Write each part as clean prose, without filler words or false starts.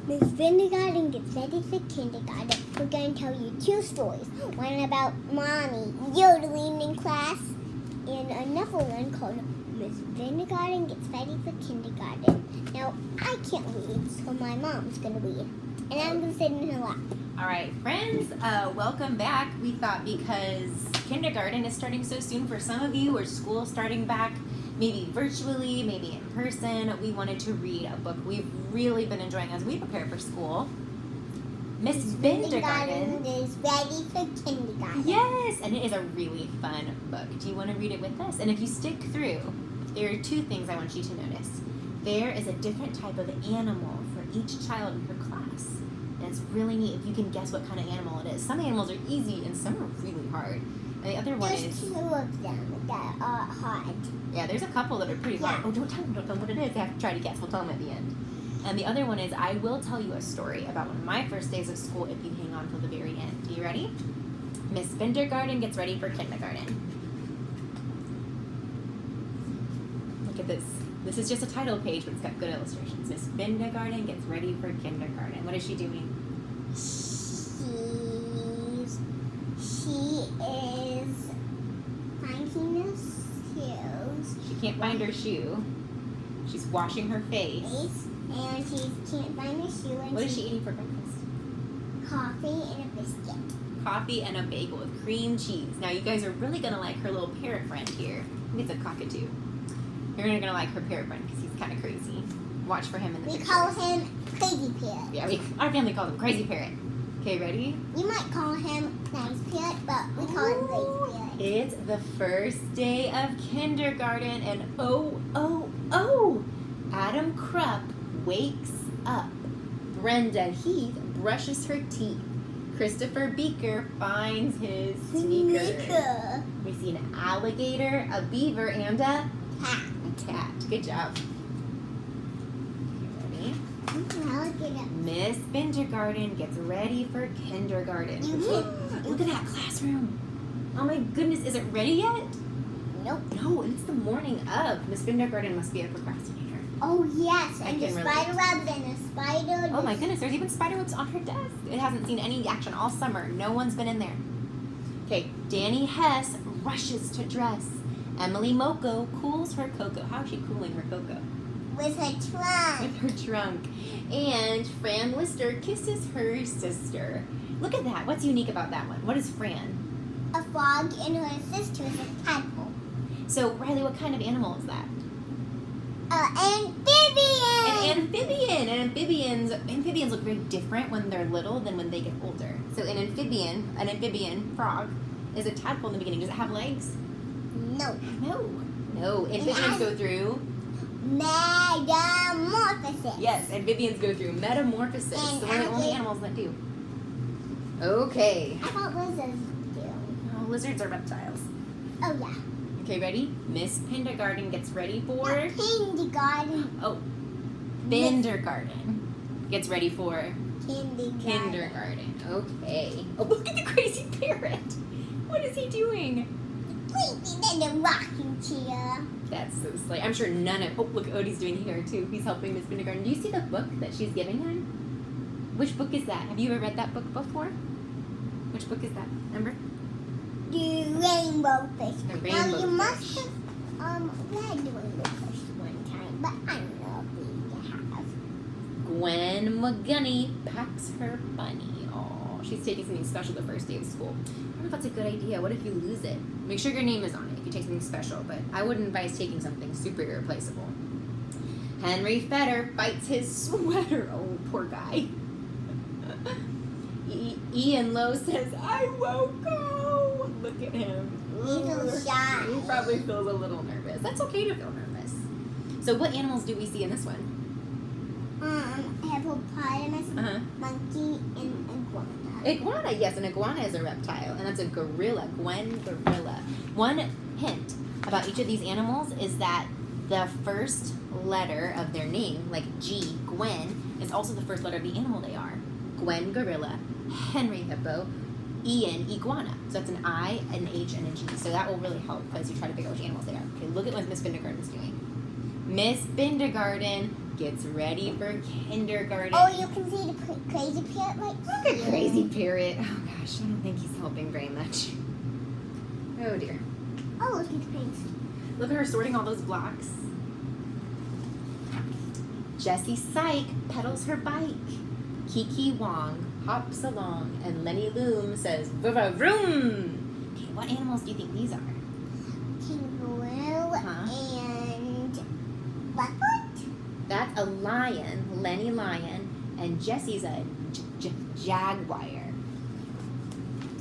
Miss Bindergarten gets ready for kindergarten. We're going to tell you 2 stories. One about Mommy yodeling in class, and another one called Miss Bindergarten gets ready for kindergarten. Now, I can't read, so my mom's going to read. And I'm going to sit in her lap. All right, friends, welcome back. We thought because kindergarten is starting so soon for some of you, or school starting back, maybe virtually, maybe in person, we wanted to read a book we've really been enjoying as we prepare for school. Miss Bindergarten is ready for kindergarten. Yes, and it is a really fun book. Do you want to read it with us? And if you stick through, there are 2 things I want you to notice. There is a different type of animal for each child in her class. And it's really neat if you can guess what kind of animal it is. Some animals are easy and some are really hard. And the other one There's is... 2 of them that are hard. Yeah, there's a couple that are pretty hard. Yeah. Oh, don't tell them what it is. They have to try to guess. We'll tell them at the end. And the other one is, I will tell you a story about one of my first days of school if you hang on till the very end. Are you ready? Miss Bindergarten gets ready for kindergarten. Look at this. This is just a title page, but it's got good illustrations. Miss Bindergarten gets ready for kindergarten. What is she doing? She is finding her shoes. She can't find her shoe. She's washing her face. And she can't find her shoe. And What is she eating for breakfast? Coffee and a biscuit. Coffee and a bagel with cream cheese. Now you guys are really gonna like her little parrot friend here. It's a cockatoo. You're gonna like her parrot friend because he's kind of crazy. Watch for him in the We pictures. call him Crazy Parrot. Yeah, our family calls him Crazy Parrot. Okay, ready? You might call him Nice Parrot, but we call him Crazy Parrot. It's the first day of kindergarten, and oh, Adam Krupp wakes up. Brenda Heath brushes her teeth. Christopher Beaker finds his sneakers. We see an alligator, a beaver, and a cat. Good job. Okay, ready? Miss Bindergarten gets ready for kindergarten. Look at that classroom. Oh my goodness, is it ready yet? Nope. No, it's the morning of. Miss Bindergarten must be a procrastinator. Oh yes, I and the can spider webs and the spider. Oh my goodness, there's even spider webs on her desk. It hasn't seen any action all summer. No one's been in there. Okay, Danny Hess rushes to dress. Emily Moko cools her cocoa. How is she cooling her cocoa? With her trunk. With her trunk. And Fran Lister kisses her sister. Look at that. What's unique about that one? What is Fran? A frog and her sister is a tadpole. So, Riley, what kind of animal is that? Amphibian. An amphibian. And amphibians look very different when they're little than when they get older. So an amphibian frog is a tadpole in the beginning. Does it have legs? No. No. Amphibians go through metamorphosis. Yes, amphibians go through metamorphosis. And So we're the only animals that do. Okay. I thought lizards do. Oh, lizards are reptiles. Oh yeah. Okay, ready? Miss Bindergarten gets ready for... Not kindergarten. Oh, Bindergarten gets ready for... Kindergarten. Okay. Oh, look at the crazy parrot. What is he doing? Sleeping in the rocking chair. That's so slight. I'm sure none of... Oh, look, Odie's doing here, too. He's helping Miss Bindergarten. Do you see the book that she's giving him? Which book is that? Have you ever read that book before? Which book is that? Remember? The rainbow fish. The Now rainbow you must fish. have read the rainbow fish one time, but I don't know if you have. Gwen McGunney packs her bunny. Oh, she's taking something special the first day of school. I don't know if that's a good idea. What if you lose it? Make sure your name is on it if you take something special, but I wouldn't advise taking something super irreplaceable. Henry Fetter bites his sweater. Oh, poor guy. Ian Lowe says, I won't go. Look at him. He's a little shy. He probably feels a little nervous. That's okay to feel nervous. So what animals do we see in this one? Hippopotamus, monkey, and iguana. Iguana, yes, an iguana is a reptile, and that's a gorilla, Gwen gorilla. One hint about each of these animals is that the first letter of their name, like G, Gwen, is also the first letter of the animal they are. Gwen gorilla, Henry hippo, Ian iguana. So that's an I, an H, and a G. So that will really help as you try to figure out which animals they are. Okay, look at what Miss Bindergarten is doing. Miss Bindergarten gets ready for kindergarten. Oh, you can see crazy parrot right Look here. at Crazy Parrot. Oh gosh, I don't think he's helping very much. Oh dear. Oh, look at the prince. Look at her sorting all those blocks. Jessie Syke pedals her bike. Kiki Wong hops along, and Lenny Loom says, vroom. Okay, what animals do you think these are? Kangaroo and leopard. That's a lion, Lenny Lion, and Jessie's a jaguar.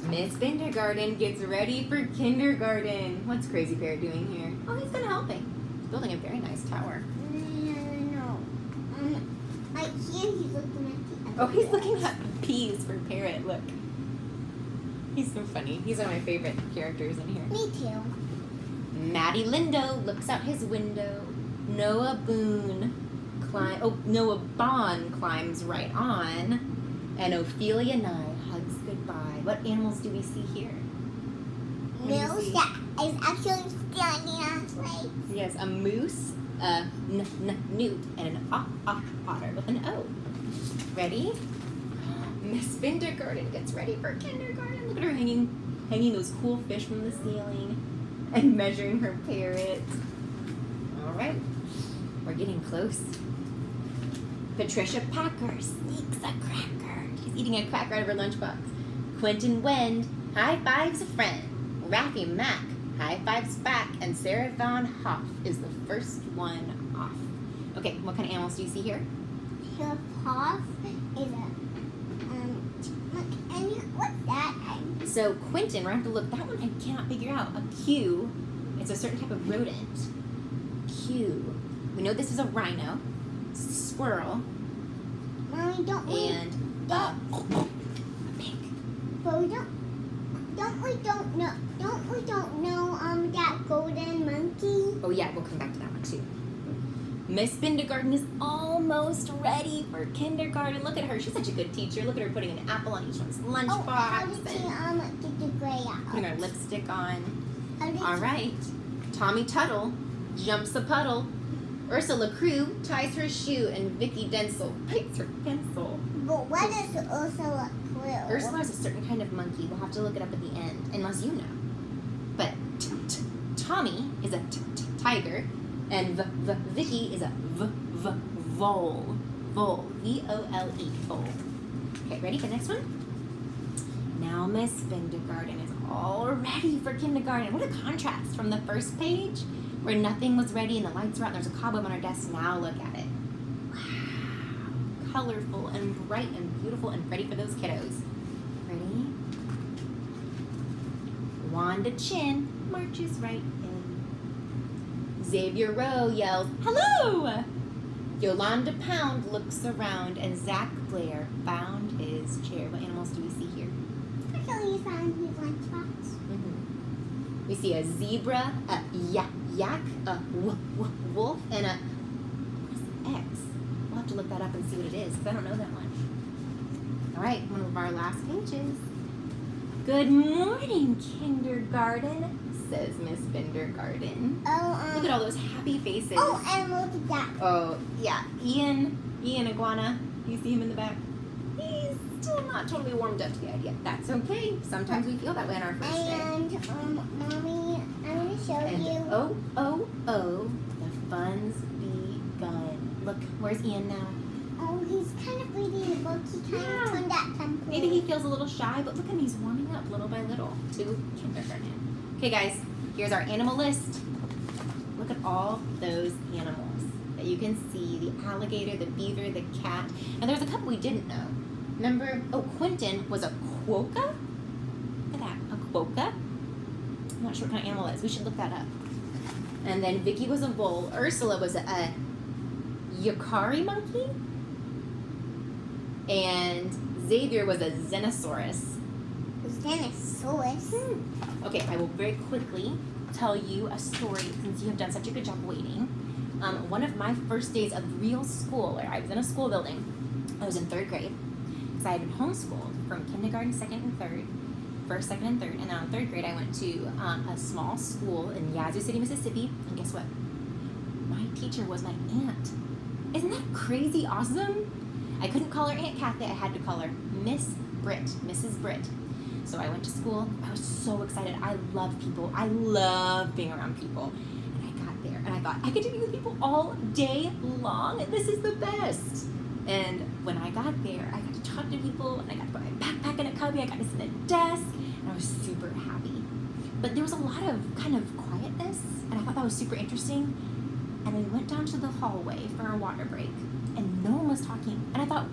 Miss Bindergarten gets ready for kindergarten. What's Crazy Parrot doing here? Oh, he's gonna helping. He's building a very nice tower. No. Right here, he's looking at the other. Oh, he's looking at peas for Parrot. Look. He's so funny. He's one of my favorite characters in here. Me too. Matty Lindo looks out his window. Noah Bond climbs right on. And Ophelia Nye hugs goodbye. What animals do we see here? Moose that is actually standing on its legs. Yes, a moose, a newt, and an otter with an O. Ready? Miss Bindergarten gets ready for kindergarten. Look at her hanging those cool fish from the ceiling and measuring her parrot. All right, we're getting close. Patricia Packer sneaks a cracker. She's eating a cracker out of her lunchbox. Quentin Wend high fives a friend. Raffy Mack high fives back, and Sarah Von Hoff is the first one off. Okay, what kind of animals do you see here? Her paw is a look, and what's that? So Quentin, we're gonna have to look. That one I cannot figure out. A Q. It's a certain type of rodent. Q. We know this is a rhino, squirrel, Mommy, don't we? and a pig. But we don't know that golden monkey. Oh yeah, we'll come back to that one too. Miss Bindergarten is almost ready for kindergarten. Look at her. She's such a good teacher. Look at her putting an apple on each one's lunchbox. Oh, how did she get the gray out? Putting her lipstick on. How did All right. Tommy Tuttle jumps a puddle. Ursula Crew ties her shoe, and Vicky Densel bites her pencil. But what is Ursula Crew? Ursula is a certain kind of monkey. We'll have to look it up at the end, unless you know. But Tommy is a tiger, and Vicky is a vole. Vole. V-O-L-E. Vole. Okay, ready for the next one? Now Miss Bindergarten is all ready for kindergarten. What a contrast from the first page, where nothing was ready and the lights were out and there's a cobweb on our desk. Now look at it. Wow. Colorful and bright and beautiful and ready for those kiddos. Ready? Wanda Chin marches right in. Xavier Rowe yells, "Hello!" Yolanda Pound looks around, and Zach Blair found his chair. What animals do we see here? Actually, you found his lunchbox. We see a zebra, a yak, a wolf, and a what's X? We'll have to look that up and see what it is, because I don't know that one. All right, one of our last pages. Good morning, kindergarten, says Miss Bindergarten. Oh, Look at all those happy faces. Oh, and look at that. Oh, yeah. Ian Iguana, you see him in the back? He's still not totally warmed up to the idea. That's okay. Sometimes we feel that way on our first day. And, Mommy, I'm going to show you. Oh, the fun's begun. Look, where's Ian now? Oh, he's kind of reading the book. He kind of turned that temple. Maybe he feels a little shy, but look at him, he's warming up little by little to kindergarten. Okay, guys, here's our animal list. Look at all those animals that you can see. The alligator, the beaver, the cat. And there's a couple we didn't know. Remember, Quentin was a quokka? Look at that, a quokka. I'm not sure what kind of animal it is. We should look that up. And then Vicky was a vole. Ursula was a Yukari monkey. And Xavier was a Xenosaurus. Xenosaurus? Okay, I will very quickly tell you a story since you have done such a good job waiting. One of my first days of real school, where I was in a school building, I was in 3rd grade. So I had been homeschooled from kindergarten, 2nd and 3rd, 1st, 2nd, and 3rd. And then in 3rd grade, I went to a small school in Yazoo City, Mississippi. And guess what? My teacher was my aunt. Isn't that crazy awesome? I couldn't call her Aunt Kathy. I had to call her Miss Britt, Mrs. Britt. So I went to school. I was so excited. I love people. I love being around people. And I got there, and I thought, I get to be with people all day long. This is the best. And when I got there, I got to talk to people, and I got to put my backpack in a cubby. I got to sit at a desk, and I was super happy. But there was a lot of kind of quietness, and I thought that was super interesting. And we went down to the hallway for a water break, and no one was talking. And I thought,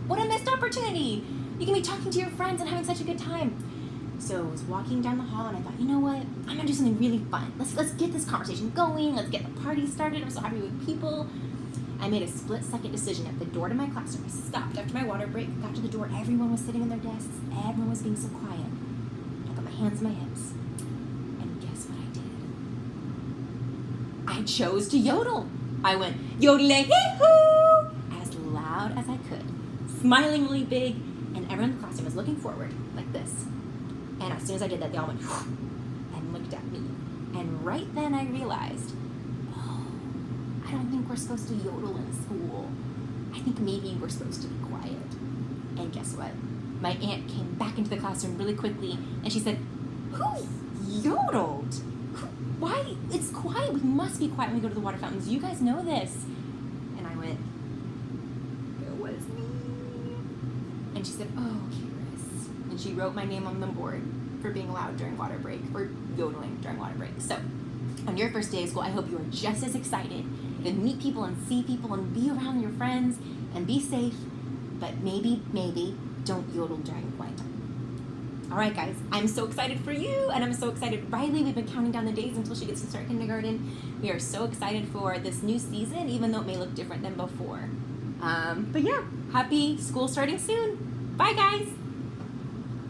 what a missed opportunity! You can be talking to your friends and having such a good time. So I was walking down the hall, and I thought, you know what? I'm gonna do something really fun. Let's get this conversation going. Let's get the party started. I'm so happy with people. I made a split-second decision at the door to my classroom. I stopped after my water break, got to the door. Everyone was sitting in their desks. Everyone was being so quiet. I put my hands on my hips, and guess what I did? I chose to yodel. I went yodeling-hee-hoo as loud as I could, smiling really big, and everyone in the classroom was looking forward like this. And as soon as I did that, they all went and looked at me. And right then I realized, oh, I don't think we're supposed to yodel in school. I think maybe we're supposed to be quiet. And guess what? My aunt came back into the classroom really quickly, and she said, who yodeled? Why? It's quiet. We must be quiet when we go to the water fountains. You guys know this. And I went, it was me. And she said, oh, Kiris. And she wrote my name on the board for being loud during water break, or yodeling during water break. So, on your first day of school, I hope you are just as excited to meet people and see people and be around your friends and be safe, but maybe, don't yodel during quiet time. All right, guys, I'm so excited for you, and I'm so excited. Riley, we've been counting down the days until she gets to start kindergarten. We are so excited for this new season, even though it may look different than before. But yeah, happy school starting soon. Bye, guys.